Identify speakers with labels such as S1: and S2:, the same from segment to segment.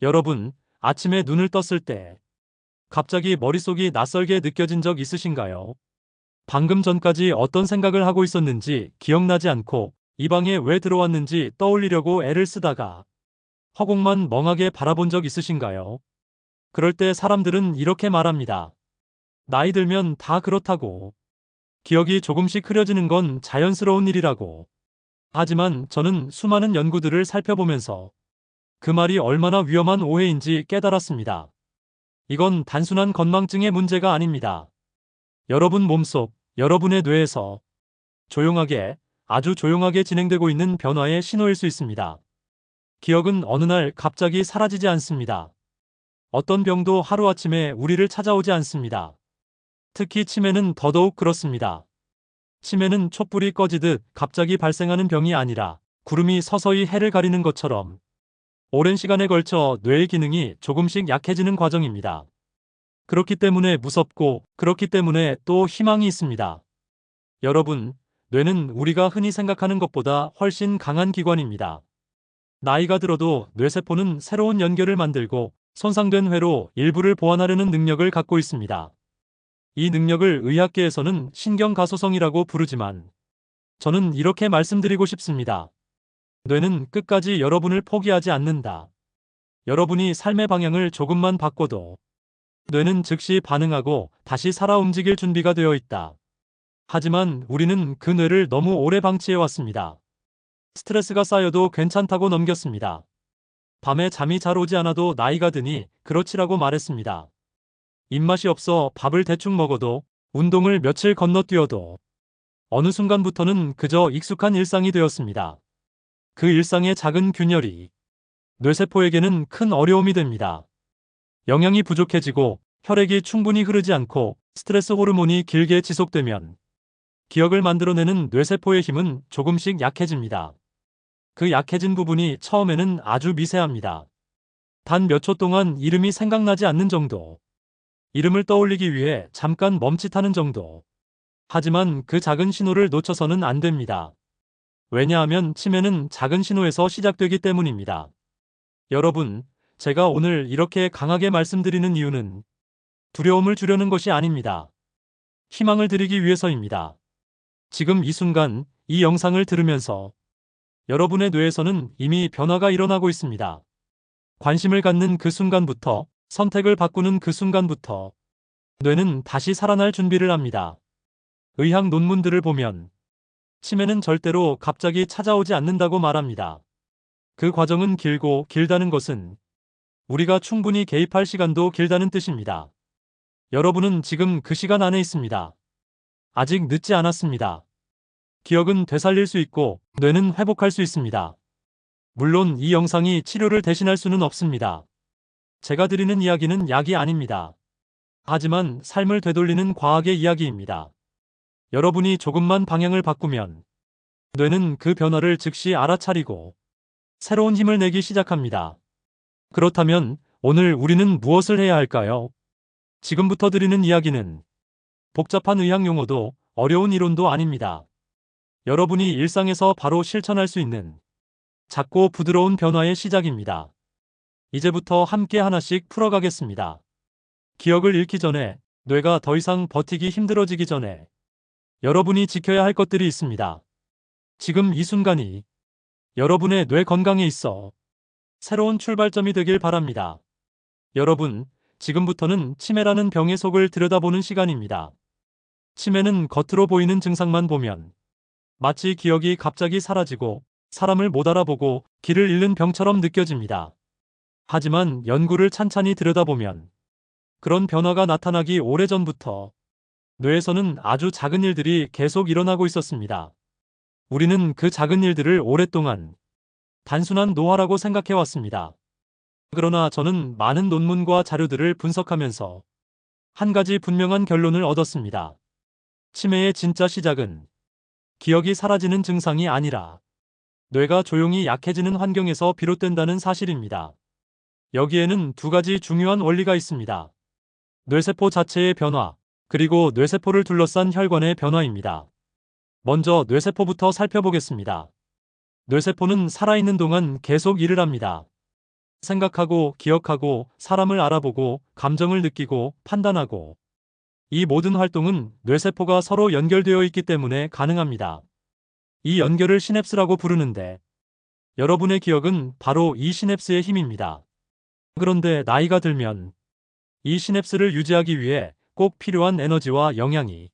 S1: 여러분, 아침에 눈을 떴을 때 갑자기 머릿속이 낯설게 느껴진 적 있으신가요? 방금 전까지 어떤 생각을 하고 있었는지 기억나지 않고 이 방에 왜 들어왔는지 떠올리려고 애를 쓰다가 허공만 멍하게 바라본 적 있으신가요? 그럴 때 사람들은 이렇게 말합니다. 나이 들면 다 그렇다고. 기억이 조금씩 흐려지는 건 자연스러운 일이라고. 하지만 저는 수많은 연구들을 살펴보면서 그 말이 얼마나 위험한 오해인지 깨달았습니다. 이건 단순한 건망증의 문제가 아닙니다. 여러분 몸속, 여러분의 뇌에서 조용하게, 아주 조용하게 진행되고 있는 변화의 신호일 수 있습니다. 기억은 어느 날 갑자기 사라지지 않습니다. 어떤 병도 하루아침에 우리를 찾아오지 않습니다. 특히 치매는 더더욱 그렇습니다. 치매는 촛불이 꺼지듯 갑자기 발생하는 병이 아니라 구름이 서서히 해를 가리는 것처럼 오랜 시간에 걸쳐 뇌의 기능이 조금씩 약해지는 과정입니다. 그렇기 때문에 무섭고 그렇기 때문에 또 희망이 있습니다. 여러분, 뇌는 우리가 흔히 생각하는 것보다 훨씬 강한 기관입니다. 나이가 들어도 뇌세포는 새로운 연결을 만들고 손상된 회로 일부를 보완하려는 능력을 갖고 있습니다. 이 능력을 의학계에서는 신경가소성이라고 부르지만 저는 이렇게 말씀드리고 싶습니다. 뇌는 끝까지 여러분을 포기하지 않는다. 여러분이 삶의 방향을 조금만 바꿔도 뇌는 즉시 반응하고 다시 살아 움직일 준비가 되어 있다. 하지만 우리는 그 뇌를 너무 오래 방치해왔습니다. 스트레스가 쌓여도 괜찮다고 넘겼습니다. 밤에 잠이 잘 오지 않아도 나이가 드니 그렇지라고 말했습니다. 입맛이 없어 밥을 대충 먹어도 운동을 며칠 건너뛰어도 어느 순간부터는 그저 익숙한 일상이 되었습니다. 그 일상의 작은 균열이 뇌세포에게는 큰 어려움이 됩니다. 영양이 부족해지고 혈액이 충분히 흐르지 않고 스트레스 호르몬이 길게 지속되면 기억을 만들어내는 뇌세포의 힘은 조금씩 약해집니다. 그 약해진 부분이 처음에는 아주 미세합니다. 단 몇 초 동안 이름이 생각나지 않는 정도. 이름을 떠올리기 위해 잠깐 멈칫하는 정도. 하지만 그 작은 신호를 놓쳐서는 안 됩니다. 왜냐하면 치매는 작은 신호에서 시작되기 때문입니다. 여러분, 제가 오늘 이렇게 강하게 말씀드리는 이유는 두려움을 주려는 것이 아닙니다. 희망을 드리기 위해서입니다. 지금 이 순간, 이 영상을 들으면서 여러분의 뇌에서는 이미 변화가 일어나고 있습니다. 관심을 갖는 그 순간부터, 선택을 바꾸는 그 순간부터 뇌는 다시 살아날 준비를 합니다. 의학 논문들을 보면 치매는 절대로 갑자기 찾아오지 않는다고 말합니다. 그 과정은 길고 길다는 것은 우리가 충분히 개입할 시간도 길다는 뜻입니다. 여러분은 지금 그 시간 안에 있습니다. 아직 늦지 않았습니다. 기억은 되살릴 수 있고 뇌는 회복할 수 있습니다. 물론 이 영상이 치료를 대신할 수는 없습니다. 제가 드리는 이야기는 약이 아닙니다. 하지만 삶을 되돌리는 과학의 이야기입니다. 여러분이 조금만 방향을 바꾸면 뇌는 그 변화를 즉시 알아차리고 새로운 힘을 내기 시작합니다. 그렇다면 오늘 우리는 무엇을 해야 할까요? 지금부터 드리는 이야기는 복잡한 의학 용어도 어려운 이론도 아닙니다. 여러분이 일상에서 바로 실천할 수 있는 작고 부드러운 변화의 시작입니다. 이제부터 함께 하나씩 풀어가겠습니다. 기억을 잃기 전에, 뇌가 더 이상 버티기 힘들어지기 전에 여러분이 지켜야 할 것들이 있습니다. 지금 이 순간이 여러분의 뇌 건강에 있어 새로운 출발점이 되길 바랍니다. 여러분, 지금부터는 치매라는 병의 속을 들여다보는 시간입니다. 치매는 겉으로 보이는 증상만 보면 마치 기억이 갑자기 사라지고 사람을 못 알아보고 길을 잃는 병처럼 느껴집니다. 하지만 연구를 찬찬히 들여다보면 그런 변화가 나타나기 오래전부터 뇌에서는 아주 작은 일들이 계속 일어나고 있었습니다. 우리는 그 작은 일들을 오랫동안 단순한 노화라고 생각해왔습니다. 그러나 저는 많은 논문과 자료들을 분석하면서 한 가지 분명한 결론을 얻었습니다. 치매의 진짜 시작은 기억이 사라지는 증상이 아니라 뇌가 조용히 약해지는 환경에서 비롯된다는 사실입니다. 여기에는 두 가지 중요한 원리가 있습니다. 뇌세포 자체의 변화, 그리고 뇌세포를 둘러싼 혈관의 변화입니다. 먼저 뇌세포부터 살펴보겠습니다. 뇌세포는 살아있는 동안 계속 일을 합니다. 생각하고, 기억하고, 사람을 알아보고, 감정을 느끼고, 판단하고. 이 모든 활동은 뇌세포가 서로 연결되어 있기 때문에 가능합니다. 이 연결을 시냅스라고 부르는데, 여러분의 기억은 바로 이 시냅스의 힘입니다. 그런데 나이가 들면 이 시냅스를 유지하기 위해 꼭 필요한 에너지와 영양이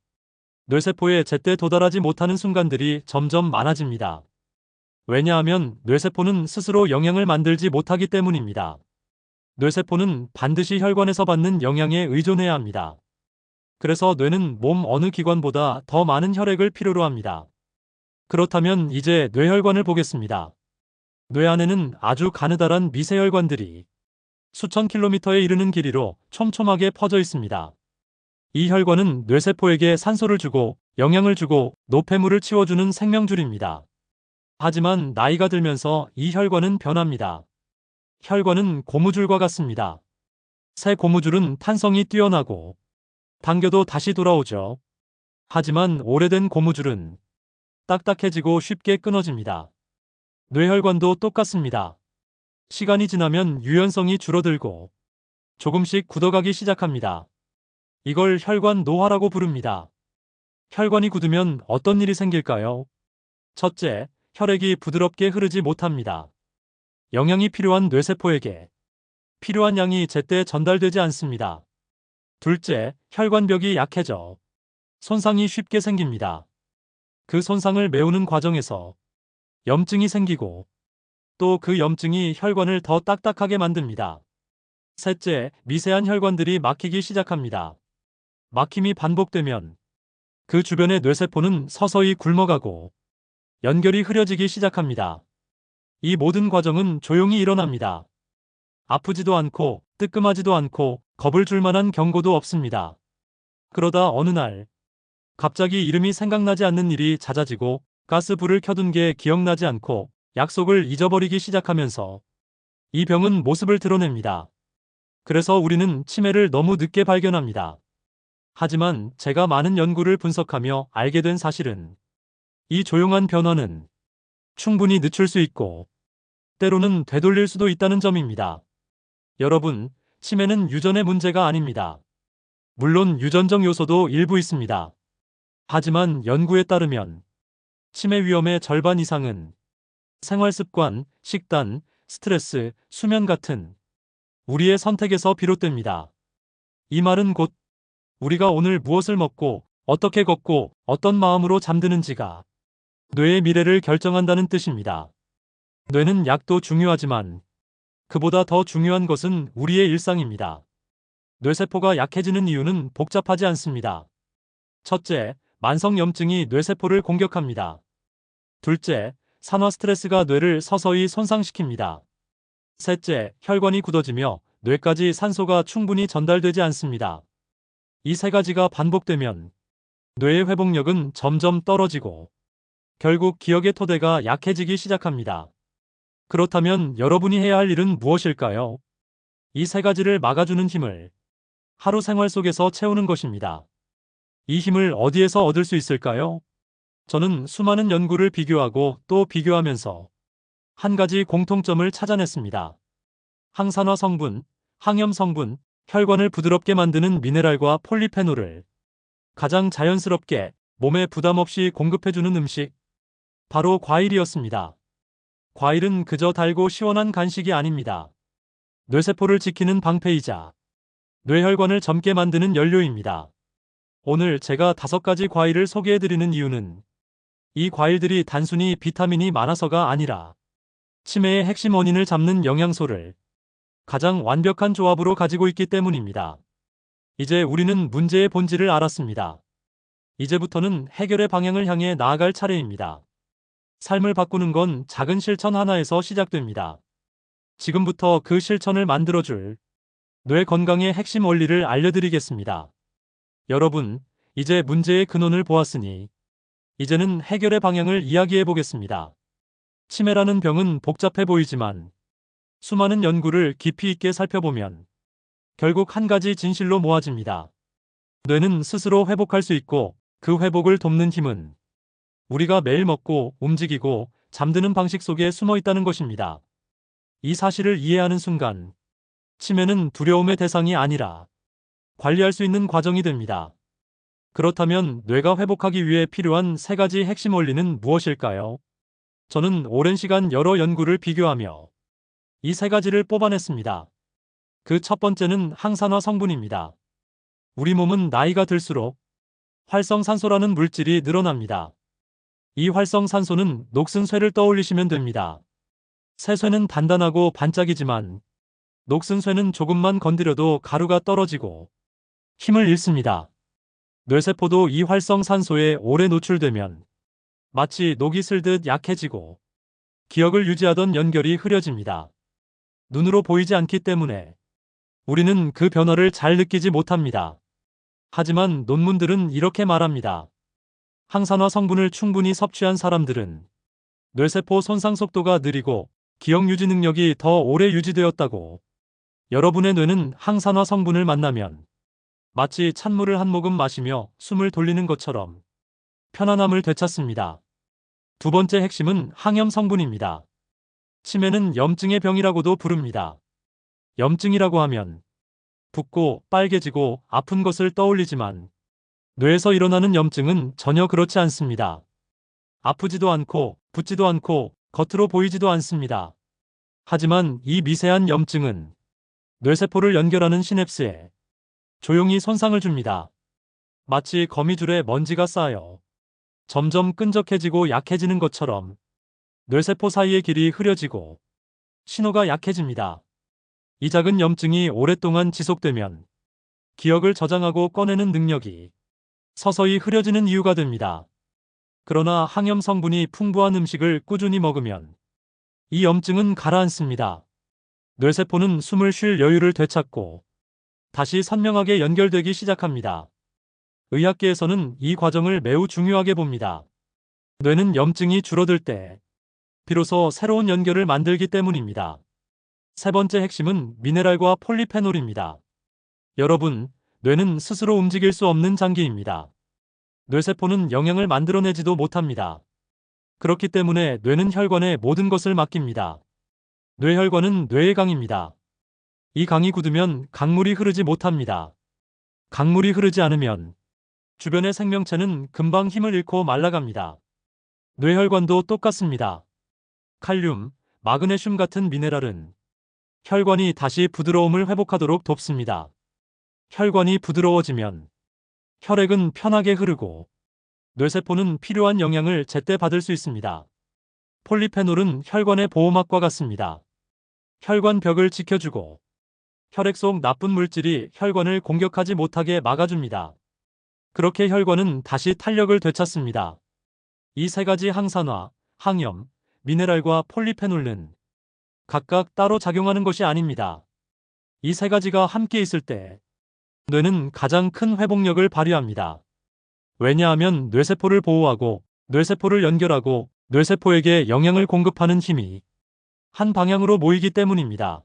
S1: 뇌세포에 제때 도달하지 못하는 순간들이 점점 많아집니다. 왜냐하면 뇌세포는 스스로 영양을 만들지 못하기 때문입니다. 뇌세포는 반드시 혈관에서 받는 영양에 의존해야 합니다. 그래서 뇌는 몸 어느 기관보다 더 많은 혈액을 필요로 합니다. 그렇다면 이제 뇌혈관을 보겠습니다. 뇌 안에는 아주 가느다란 미세혈관들이 수천 킬로미터에 이르는 길이로 촘촘하게 퍼져 있습니다. 이 혈관은 뇌세포에게 산소를 주고 영양을 주고 노폐물을 치워주는 생명줄입니다. 하지만 나이가 들면서 이 혈관은 변합니다. 혈관은 고무줄과 같습니다. 새 고무줄은 탄성이 뛰어나고 당겨도 다시 돌아오죠. 하지만 오래된 고무줄은 딱딱해지고 쉽게 끊어집니다. 뇌혈관도 똑같습니다. 시간이 지나면 유연성이 줄어들고 조금씩 굳어가기 시작합니다. 이걸 혈관 노화라고 부릅니다. 혈관이 굳으면 어떤 일이 생길까요? 첫째, 혈액이 부드럽게 흐르지 못합니다. 영양이 필요한 뇌세포에게 필요한 양이 제때 전달되지 않습니다. 둘째, 혈관벽이 약해져 손상이 쉽게 생깁니다. 그 손상을 메우는 과정에서 염증이 생기고 또 그 염증이 혈관을 더 딱딱하게 만듭니다. 셋째, 미세한 혈관들이 막히기 시작합니다. 막힘이 반복되면 그 주변의 뇌세포는 서서히 굶어가고 연결이 흐려지기 시작합니다. 이 모든 과정은 조용히 일어납니다. 아프지도 않고 뜨끔하지도 않고 겁을 줄 만한 경고도 없습니다. 그러다 어느 날 갑자기 이름이 생각나지 않는 일이 잦아지고 가스불을 켜둔 게 기억나지 않고 약속을 잊어버리기 시작하면서 이 병은 모습을 드러냅니다. 그래서 우리는 치매를 너무 늦게 발견합니다. 하지만 제가 많은 연구를 분석하며 알게 된 사실은 이 조용한 변화는 충분히 늦출 수 있고 때로는 되돌릴 수도 있다는 점입니다. 여러분, 치매는 유전의 문제가 아닙니다. 물론 유전적 요소도 일부 있습니다. 하지만 연구에 따르면 치매 위험의 절반 이상은 생활습관, 식단, 스트레스, 수면 같은 우리의 선택에서 비롯됩니다. 이 말은 곧 우리가 오늘 무엇을 먹고 어떻게 걷고 어떤 마음으로 잠드는지가 뇌의 미래를 결정한다는 뜻입니다. 뇌는 약도 중요하지만 그보다 더 중요한 것은 우리의 일상입니다. 뇌세포가 약해지는 이유는 복잡하지 않습니다. 첫째, 만성염증이 뇌세포를 공격합니다. 둘째, 산화 스트레스가 뇌를 서서히 손상시킵니다. 셋째, 혈관이 굳어지며 뇌까지 산소가 충분히 전달되지 않습니다. 이 세 가지가 반복되면 뇌의 회복력은 점점 떨어지고 결국 기억의 토대가 약해지기 시작합니다. 그렇다면 여러분이 해야 할 일은 무엇일까요? 이 세 가지를 막아주는 힘을 하루 생활 속에서 채우는 것입니다. 이 힘을 어디에서 얻을 수 있을까요? 저는 수많은 연구를 비교하고 또 비교하면서 한 가지 공통점을 찾아냈습니다. 항산화 성분, 항염 성분, 혈관을 부드럽게 만드는 미네랄과 폴리페놀을 가장 자연스럽게 몸에 부담 없이 공급해주는 음식, 바로 과일이었습니다. 과일은 그저 달고 시원한 간식이 아닙니다. 뇌세포를 지키는 방패이자 뇌혈관을 젊게 만드는 연료입니다. 오늘 제가 5가지 과일을 소개해드리는 이유는 이 과일들이 단순히 비타민이 많아서가 아니라 치매의 핵심 원인을 잡는 영양소를 가장 완벽한 조합으로 가지고 있기 때문입니다. 이제 우리는 문제의 본질을 알았습니다. 이제부터는 해결의 방향을 향해 나아갈 차례입니다. 삶을 바꾸는 건 작은 실천 하나에서 시작됩니다. 지금부터 그 실천을 만들어줄 뇌 건강의 핵심 원리를 알려드리겠습니다. 여러분, 이제 문제의 근원을 보았으니 이제는 해결의 방향을 이야기해 보겠습니다. 치매라는 병은 복잡해 보이지만 수많은 연구를 깊이 있게 살펴보면 결국 한 가지 진실로 모아집니다. 뇌는 스스로 회복할 수 있고 그 회복을 돕는 힘은 우리가 매일 먹고 움직이고 잠드는 방식 속에 숨어 있다는 것입니다. 이 사실을 이해하는 순간 치매는 두려움의 대상이 아니라 관리할 수 있는 과정이 됩니다. 그렇다면 뇌가 회복하기 위해 필요한 세 가지 핵심 원리는 무엇일까요? 저는 오랜 시간 여러 연구를 비교하며 이 세 가지를 뽑아냈습니다. 그 첫 번째는 항산화 성분입니다. 우리 몸은 나이가 들수록 활성산소라는 물질이 늘어납니다. 이 활성산소는 녹슨 쇠를 떠올리시면 됩니다. 새 쇠는 단단하고 반짝이지만 녹슨 쇠는 조금만 건드려도 가루가 떨어지고 힘을 잃습니다. 뇌세포도 이 활성산소에 오래 노출되면 마치 녹이 슬듯 약해지고 기억을 유지하던 연결이 흐려집니다. 눈으로 보이지 않기 때문에 우리는 그 변화를 잘 느끼지 못합니다. 하지만 논문들은 이렇게 말합니다. 항산화 성분을 충분히 섭취한 사람들은 뇌세포 손상 속도가 느리고 기억 유지 능력이 더 오래 유지되었다고. 여러분의 뇌는 항산화 성분을 만나면 마치 찬물을 한 모금 마시며 숨을 돌리는 것처럼 편안함을 되찾습니다. 두 번째 핵심은 항염 성분입니다. 치매는 염증의 병이라고도 부릅니다. 염증이라고 하면 붓고 빨개지고 아픈 것을 떠올리지만 뇌에서 일어나는 염증은 전혀 그렇지 않습니다. 아프지도 않고 붓지도 않고 겉으로 보이지도 않습니다. 하지만 이 미세한 염증은 뇌세포를 연결하는 시냅스에 조용히 손상을 줍니다. 마치 거미줄에 먼지가 쌓여 점점 끈적해지고 약해지는 것처럼 뇌세포 사이의 길이 흐려지고 신호가 약해집니다. 이 작은 염증이 오랫동안 지속되면 기억을 저장하고 꺼내는 능력이 서서히 흐려지는 이유가 됩니다. 그러나 항염 성분이 풍부한 음식을 꾸준히 먹으면 이 염증은 가라앉습니다. 뇌세포는 숨을 쉴 여유를 되찾고 다시 선명하게 연결되기 시작합니다. 의학계에서는 이 과정을 매우 중요하게 봅니다. 뇌는 염증이 줄어들 때 비로소 새로운 연결을 만들기 때문입니다. 세 번째 핵심은 미네랄과 폴리페놀입니다. 여러분, 뇌는 스스로 움직일 수 없는 장기입니다. 뇌세포는 영양을 만들어내지도 못합니다. 그렇기 때문에 뇌는 혈관에 모든 것을 맡깁니다. 뇌혈관은 뇌의 강입니다. 이 강이 굳으면 강물이 흐르지 못합니다. 강물이 흐르지 않으면 주변의 생명체는 금방 힘을 잃고 말라갑니다. 뇌혈관도 똑같습니다. 칼륨, 마그네슘 같은 미네랄은 혈관이 다시 부드러움을 회복하도록 돕습니다. 혈관이 부드러워지면 혈액은 편하게 흐르고 뇌세포는 필요한 영양을 제때 받을 수 있습니다. 폴리페놀은 혈관의 보호막과 같습니다. 혈관 벽을 지켜주고 혈액 속 나쁜 물질이 혈관을 공격하지 못하게 막아줍니다. 그렇게 혈관은 다시 탄력을 되찾습니다. 이 세 가지 항산화, 항염, 미네랄과 폴리페놀은 각각 따로 작용하는 것이 아닙니다. 이 세 가지가 함께 있을 때 뇌는 가장 큰 회복력을 발휘합니다. 왜냐하면 뇌세포를 보호하고 뇌세포를 연결하고 뇌세포에게 영양을 공급하는 힘이 한 방향으로 모이기 때문입니다.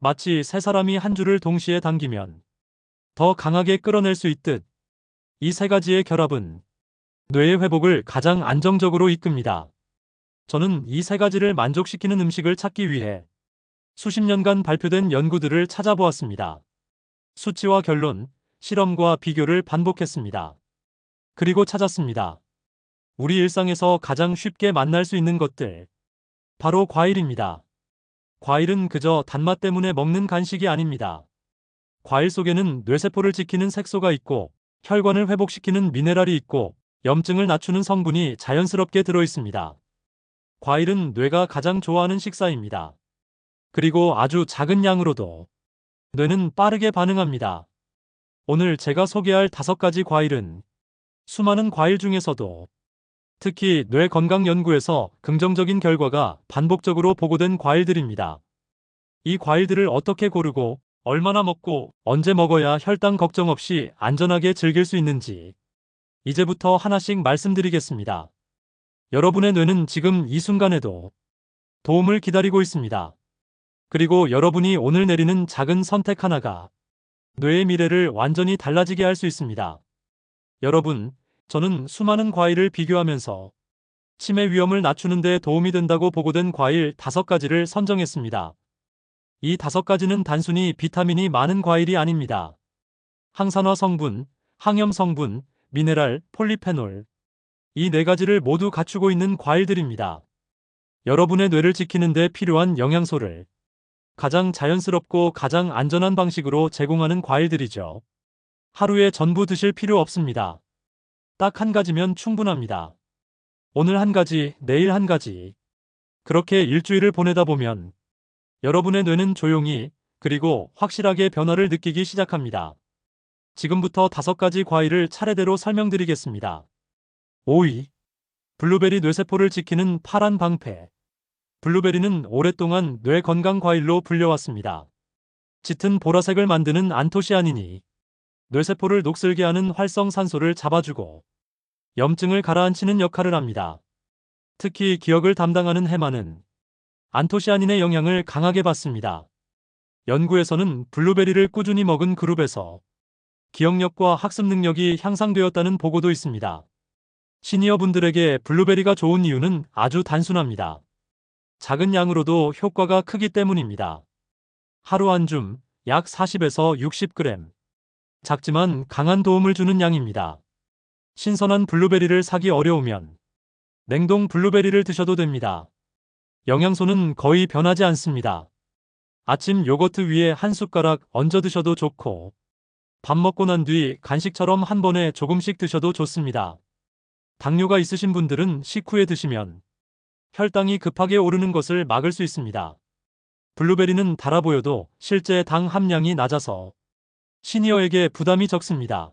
S1: 마치 세 사람이 한 줄을 동시에 당기면 더 강하게 끌어낼 수 있듯 이 세 가지의 결합은 뇌의 회복을 가장 안정적으로 이끕니다. 저는 이 세 가지를 만족시키는 음식을 찾기 위해 수십 년간 발표된 연구들을 찾아보았습니다. 수치와 결론, 실험과 비교를 반복했습니다. 그리고 찾았습니다. 우리 일상에서 가장 쉽게 만날 수 있는 것들, 바로 과일입니다. 과일은 그저 단맛 때문에 먹는 간식이 아닙니다. 과일 속에는 뇌세포를 지키는 색소가 있고 혈관을 회복시키는 미네랄이 있고 염증을 낮추는 성분이 자연스럽게 들어있습니다. 과일은 뇌가 가장 좋아하는 식사입니다. 그리고 아주 작은 양으로도 뇌는 빠르게 반응합니다. 오늘 제가 소개할 5가지 과일은 수많은 과일 중에서도 특히 뇌 건강 연구에서 긍정적인 결과가 반복적으로 보고된 과일들입니다. 이 과일들을 어떻게 고르고 얼마나 먹고 언제 먹어야 혈당 걱정 없이 안전하게 즐길 수 있는지 이제부터 하나씩 말씀드리겠습니다. 여러분의 뇌는 지금 이 순간에도 도움을 기다리고 있습니다. 그리고 여러분이 오늘 내리는 작은 선택 하나가 뇌의 미래를 완전히 달라지게 할 수 있습니다. 여러분, 저는 수많은 과일을 비교하면서 치매 위험을 낮추는 데 도움이 된다고 보고된 과일 5가지를 선정했습니다. 이 5가지는 단순히 비타민이 많은 과일이 아닙니다. 항산화 성분, 항염 성분, 미네랄, 폴리페놀. 이 4가지를 모두 갖추고 있는 과일들입니다. 여러분의 뇌를 지키는 데 필요한 영양소를 가장 자연스럽고 가장 안전한 방식으로 제공하는 과일들이죠. 하루에 전부 드실 필요 없습니다. 딱 한 가지면 충분합니다. 오늘 한 가지, 내일 한 가지. 그렇게 일주일을 보내다 보면 여러분의 뇌는 조용히 그리고 확실하게 변화를 느끼기 시작합니다. 지금부터 5가지 과일을 차례대로 설명드리겠습니다. 5위. 블루베리 뇌세포를 지키는 파란 방패. 블루베리는 오랫동안 뇌 건강 과일로 불려왔습니다. 짙은 보라색을 만드는 안토시아닌이 뇌세포를 녹슬게 하는 활성산소를 잡아주고 염증을 가라앉히는 역할을 합니다. 특히 기억을 담당하는 해마는 안토시아닌의 영향을 강하게 받습니다. 연구에서는 블루베리를 꾸준히 먹은 그룹에서 기억력과 학습 능력이 향상되었다는 보고도 있습니다. 시니어분들에게 블루베리가 좋은 이유는 아주 단순합니다. 작은 양으로도 효과가 크기 때문입니다. 하루 한 줌, 약 40에서 60g. 작지만 강한 도움을 주는 양입니다. 신선한 블루베리를 사기 어려우면 냉동 블루베리를 드셔도 됩니다. 영양소는 거의 변하지 않습니다. 아침 요거트 위에 한 숟가락 얹어 드셔도 좋고, 밥 먹고 난 뒤 간식처럼 한 번에 조금씩 드셔도 좋습니다. 당뇨가 있으신 분들은 식후에 드시면 혈당이 급하게 오르는 것을 막을 수 있습니다. 블루베리는 달아 보여도 실제 당 함량이 낮아서 시니어에게 부담이 적습니다.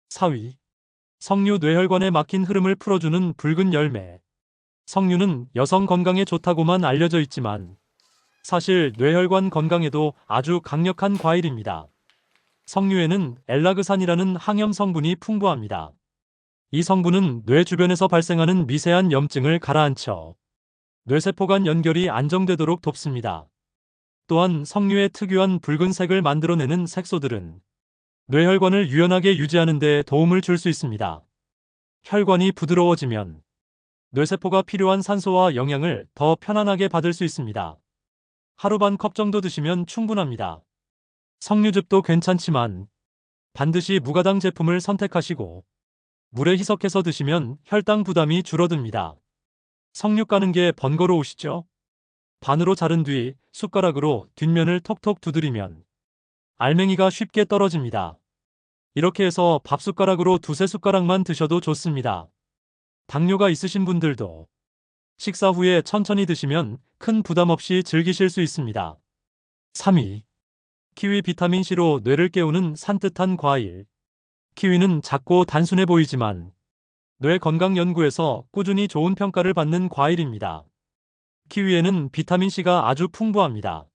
S1: 4위. 석류 뇌혈관에 막힌 흐름을 풀어주는 붉은 열매. 석류는 여성 건강에 좋다고만 알려져 있지만 사실 뇌혈관 건강에도 아주 강력한 과일입니다. 석류에는 엘라그산이라는 항염 성분이 풍부합니다. 이 성분은 뇌 주변에서 발생하는 미세한 염증을 가라앉혀 뇌세포 간 연결이 안정되도록 돕습니다. 또한 석류의 특유한 붉은색을 만들어내는 색소들은 뇌혈관을 유연하게 유지하는 데 도움을 줄 수 있습니다. 혈관이 부드러워지면 뇌세포가 필요한 산소와 영양을 더 편안하게 받을 수 있습니다. 하루 반 컵 정도 드시면 충분합니다. 석류즙도 괜찮지만 반드시 무가당 제품을 선택하시고 물에 희석해서 드시면 혈당 부담이 줄어듭니다. 석류 까는 게 번거로우시죠? 반으로 자른 뒤 숟가락으로 뒷면을 톡톡 두드리면 알맹이가 쉽게 떨어집니다. 이렇게 해서 밥숟가락으로 2~3숟가락만 드셔도 좋습니다. 당뇨가 있으신 분들도 식사 후에 천천히 드시면 큰 부담 없이 즐기실 수 있습니다. 3위. 키위 비타민C로 뇌를 깨우는 산뜻한 과일. 키위는 작고 단순해 보이지만 뇌 건강 연구에서 꾸준히 좋은 평가를 받는 과일입니다. 키위에는 비타민C가 아주 풍부합니다.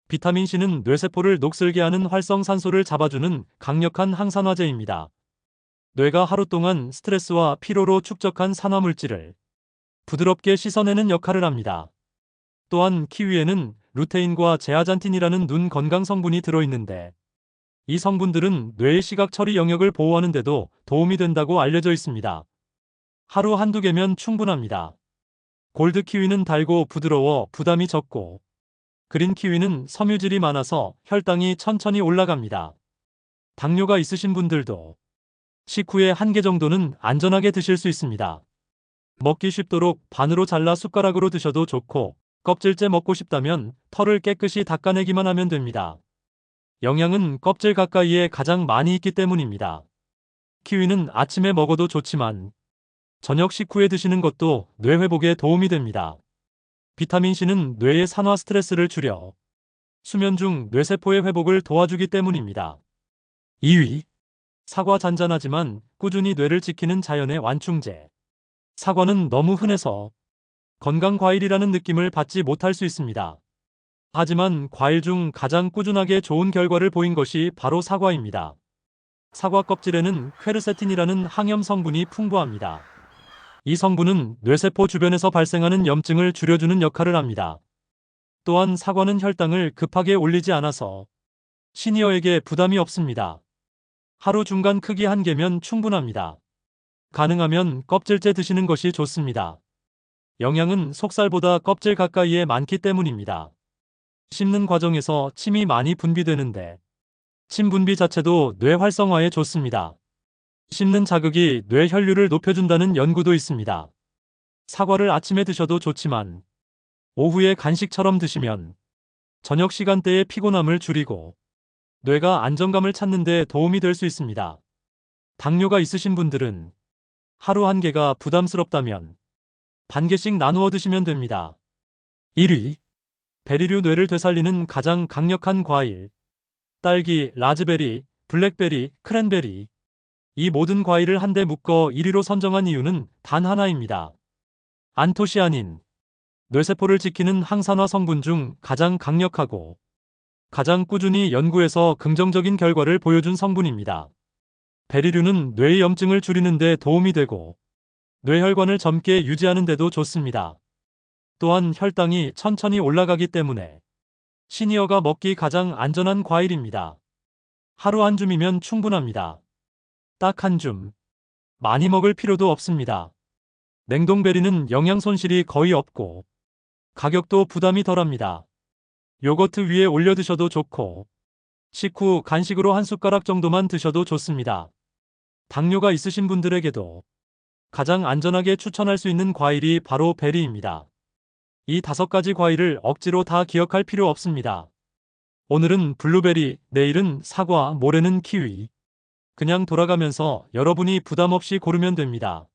S1: 비타민C는 뇌세포를 녹슬게 하는 활성산소를 잡아주는 강력한 항산화제입니다. 뇌가 하루 동안 스트레스와 피로로 축적한 산화물질을 부드럽게 씻어내는 역할을 합니다. 또한 키위에는 루테인과 제아잔틴이라는 눈 건강 성분이 들어있는데 이 성분들은 뇌의 시각 처리 영역을 보호하는 데도 도움이 된다고 알려져 있습니다. 하루 한두 개면 충분합니다. 골드 키위는 달고 부드러워 부담이 적고 그린 키위는 섬유질이 많아서 혈당이 천천히 올라갑니다. 당뇨가 있으신 분들도 식후에 1개 정도는 안전하게 드실 수 있습니다. 먹기 쉽도록 반으로 잘라 숟가락으로 드셔도 좋고 껍질째 먹고 싶다면 털을 깨끗이 닦아내기만 하면 됩니다. 영양은 껍질 가까이에 가장 많이 있기 때문입니다. 키위는 아침에 먹어도 좋지만 저녁 식후에 드시는 것도 뇌 회복에 도움이 됩니다. 비타민C는 뇌의 산화 스트레스를 줄여 수면 중 뇌세포의 회복을 도와주기 때문입니다. 2위. 사과 잔잔하지만 꾸준히 뇌를 지키는 자연의 완충제. 사과는 너무 흔해서 건강 과일이라는 느낌을 받지 못할 수 있습니다. 하지만 과일 중 가장 꾸준하게 좋은 결과를 보인 것이 바로 사과입니다. 사과 껍질에는 퀘르세틴이라는 항염 성분이 풍부합니다. 이 성분은 뇌세포 주변에서 발생하는 염증을 줄여주는 역할을 합니다. 또한 사과는 혈당을 급하게 올리지 않아서 시니어에게 부담이 없습니다. 하루 중간 크기 1개면 충분합니다. 가능하면 껍질째 드시는 것이 좋습니다. 영양은 속살보다 껍질 가까이에 많기 때문입니다. 씹는 과정에서 침이 많이 분비되는데 침 분비 자체도 뇌 활성화에 좋습니다. 씹는 자극이 뇌 혈류를 높여준다는 연구도 있습니다. 사과를 아침에 드셔도 좋지만 오후에 간식처럼 드시면 저녁 시간대의 피곤함을 줄이고 뇌가 안정감을 찾는 데 도움이 될 수 있습니다. 당뇨가 있으신 분들은 하루 한 개가 부담스럽다면 반 개씩 나누어 드시면 됩니다. 1위. 베리류 뇌를 되살리는 가장 강력한 과일. 딸기, 라즈베리, 블랙베리, 크랜베리. 이 모든 과일을 한데 묶어 1위로 선정한 이유는 단 하나입니다. 안토시아닌. 뇌세포를 지키는 항산화 성분 중 가장 강력하고 가장 꾸준히 연구에서 긍정적인 결과를 보여준 성분입니다. 베리류는 뇌의 염증을 줄이는 데 도움이 되고 뇌혈관을 젊게 유지하는 데도 좋습니다. 또한 혈당이 천천히 올라가기 때문에 시니어가 먹기 가장 안전한 과일입니다. 하루 한 줌이면 충분합니다. 딱 한 줌. 많이 먹을 필요도 없습니다. 냉동베리는 영양 손실이 거의 없고 가격도 부담이 덜합니다. 요거트 위에 올려 드셔도 좋고 식후 간식으로 한 숟가락 정도만 드셔도 좋습니다. 당뇨가 있으신 분들에게도 가장 안전하게 추천할 수 있는 과일이 바로 베리입니다. 이 5가지 과일을 억지로 다 기억할 필요 없습니다. 오늘은 블루베리, 내일은 사과, 모레는 키위. 그냥 돌아가면서 여러분이 부담 없이 고르면 됩니다.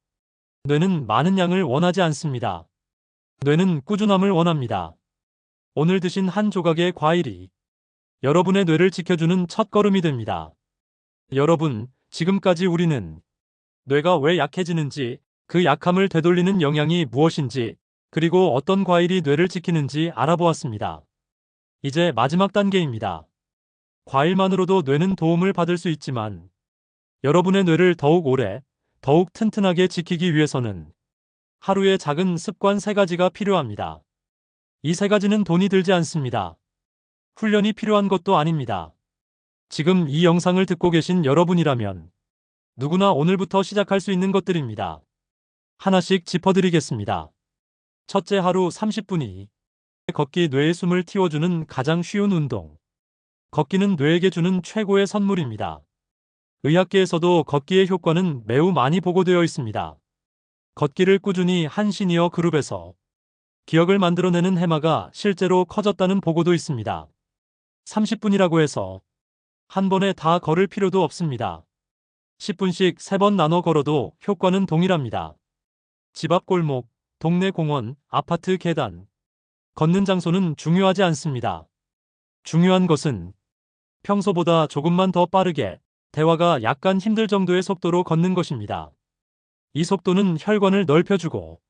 S1: 뇌는 많은 양을 원하지 않습니다. 뇌는 꾸준함을 원합니다. 오늘 드신 한 조각의 과일이 여러분의 뇌를 지켜주는 첫걸음이 됩니다. 여러분, 지금까지 우리는 뇌가 왜 약해지는지, 그 약함을 되돌리는 영양이 무엇인지, 그리고 어떤 과일이 뇌를 지키는지 알아보았습니다. 이제 마지막 단계입니다. 과일만으로도 뇌는 도움을 받을 수 있지만 여러분의 뇌를 더욱 오래, 더욱 튼튼하게 지키기 위해서는 하루에 작은 습관 3가지가 필요합니다. 이 3가지는 돈이 들지 않습니다. 훈련이 필요한 것도 아닙니다. 지금 이 영상을 듣고 계신 여러분이라면 누구나 오늘부터 시작할 수 있는 것들입니다. 하나씩 짚어드리겠습니다. 첫째, 하루 30분이 걷기. 뇌의 숨을 틔워주는 가장 쉬운 운동. 걷기는 뇌에게 주는 최고의 선물입니다. 의학계에서도 걷기의 효과는 매우 많이 보고되어 있습니다. 걷기를 꾸준히 한 시니어 그룹에서 기억을 만들어내는 해마가 실제로 커졌다는 보고도 있습니다. 30분이라고 해서 한 번에 다 걸을 필요도 없습니다. 10분씩 3번 나눠 걸어도 효과는 동일합니다. 집 앞 골목, 동네 공원, 아파트 계단. 걷는 장소는 중요하지 않습니다. 중요한 것은 평소보다 조금만 더 빠르게, 대화가 약간 힘들 정도의 속도로 걷는 것입니다. 이 속도는 혈관을 넓혀주고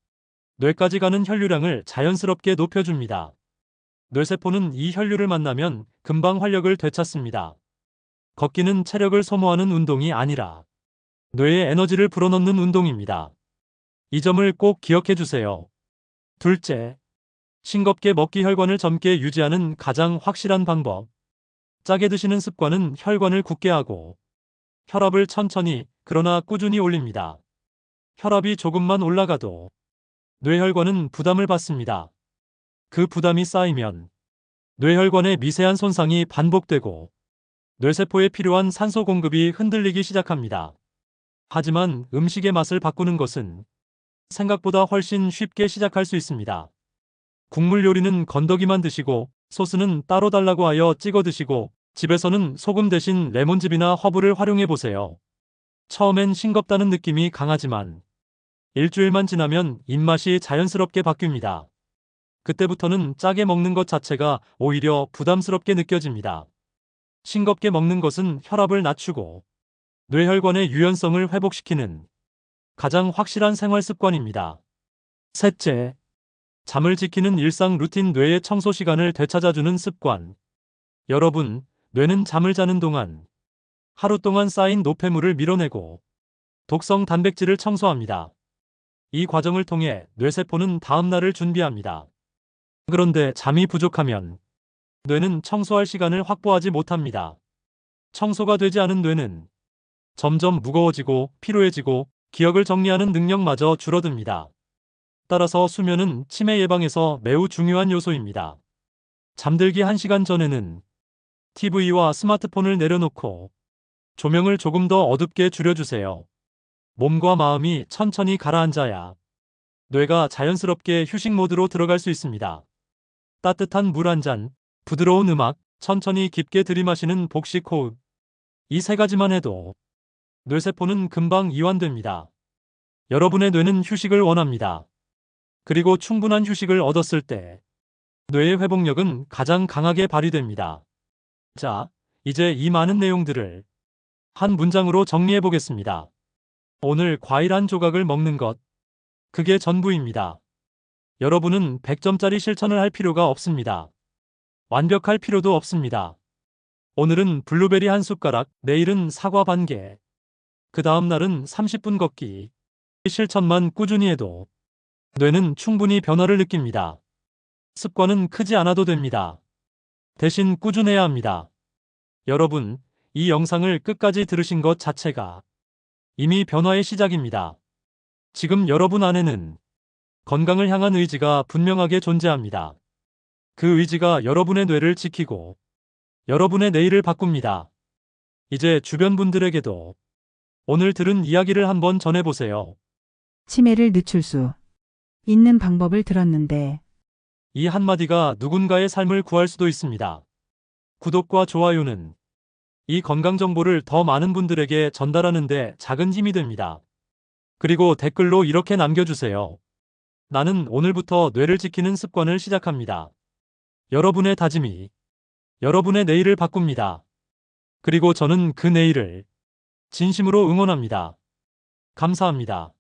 S1: 뇌까지 가는 혈류량을 자연스럽게 높여줍니다. 뇌세포는 이 혈류를 만나면 금방 활력을 되찾습니다. 걷기는 체력을 소모하는 운동이 아니라 뇌에 에너지를 불어넣는 운동입니다. 이 점을 꼭 기억해 주세요. 둘째, 싱겁게 먹기. 혈관을 젊게 유지하는 가장 확실한 방법. 짜게 드시는 습관은 혈관을 굳게 하고 혈압을 천천히, 그러나 꾸준히 올립니다. 혈압이 조금만 올라가도 뇌혈관은 부담을 받습니다. 그 부담이 쌓이면 뇌혈관의 미세한 손상이 반복되고 뇌세포에 필요한 산소 공급이 흔들리기 시작합니다. 하지만 음식의 맛을 바꾸는 것은 생각보다 훨씬 쉽게 시작할 수 있습니다. 국물 요리는 건더기만 드시고 소스는 따로 달라고 하여 찍어 드시고 집에서는 소금 대신 레몬즙이나 허브를 활용해 보세요. 처음엔 싱겁다는 느낌이 강하지만 일주일만 지나면 입맛이 자연스럽게 바뀝니다. 그때부터는 짜게 먹는 것 자체가 오히려 부담스럽게 느껴집니다. 싱겁게 먹는 것은 혈압을 낮추고 뇌혈관의 유연성을 회복시키는 가장 확실한 생활 습관입니다. 셋째, 잠을 지키는 일상 루틴. 뇌의 청소 시간을 되찾아주는 습관. 여러분, 뇌는 잠을 자는 동안 하루 동안 쌓인 노폐물을 밀어내고 독성 단백질을 청소합니다. 이 과정을 통해 뇌세포는 다음 날을 준비합니다. 그런데 잠이 부족하면 뇌는 청소할 시간을 확보하지 못합니다. 청소가 되지 않은 뇌는 점점 무거워지고 피로해지고 기억을 정리하는 능력마저 줄어듭니다. 따라서 수면은 치매 예방에서 매우 중요한 요소입니다. 잠들기 1시간 전에는 TV와 스마트폰을 내려놓고 조명을 조금 더 어둡게 줄여주세요. 몸과 마음이 천천히 가라앉아야 뇌가 자연스럽게 휴식 모드로 들어갈 수 있습니다. 따뜻한 물 한 잔, 부드러운 음악, 천천히 깊게 들이마시는 복식 호흡. 이 세 가지만 해도 뇌세포는 금방 이완됩니다. 여러분의 뇌는 휴식을 원합니다. 그리고 충분한 휴식을 얻었을 때 뇌의 회복력은 가장 강하게 발휘됩니다. 자, 이제 이 많은 내용들을 한 문장으로 정리해 보겠습니다. 오늘 과일 한 조각을 먹는 것. 그게 전부입니다. 여러분은 100점짜리 실천을 할 필요가 없습니다. 완벽할 필요도 없습니다. 오늘은 블루베리 한 숟가락, 내일은 사과 반 개, 그 다음 날은 30분 걷기. 이 실천만 꾸준히 해도 뇌는 충분히 변화를 느낍니다. 습관은 크지 않아도 됩니다. 대신 꾸준해야 합니다. 여러분, 이 영상을 끝까지 들으신 것 자체가 이미 변화의 시작입니다. 지금 여러분 안에는 건강을 향한 의지가 분명하게 존재합니다. 그 의지가 여러분의 뇌를 지키고 여러분의 내일을 바꿉니다. 이제 주변 분들에게도 오늘 들은 이야기를 한번 전해보세요.
S2: 치매를 늦출 수 있는 방법을 들었는데
S1: 이 한마디가 누군가의 삶을 구할 수도 있습니다. 구독과 좋아요는 이 건강 정보를 더 많은 분들에게 전달하는 데 작은 힘이 됩니다. 그리고 댓글로 이렇게 남겨주세요. 나는 오늘부터 뇌를 지키는 습관을 시작합니다. 여러분의 다짐이 여러분의 내일을 바꿉니다. 그리고 저는 그 내일을 진심으로 응원합니다. 감사합니다.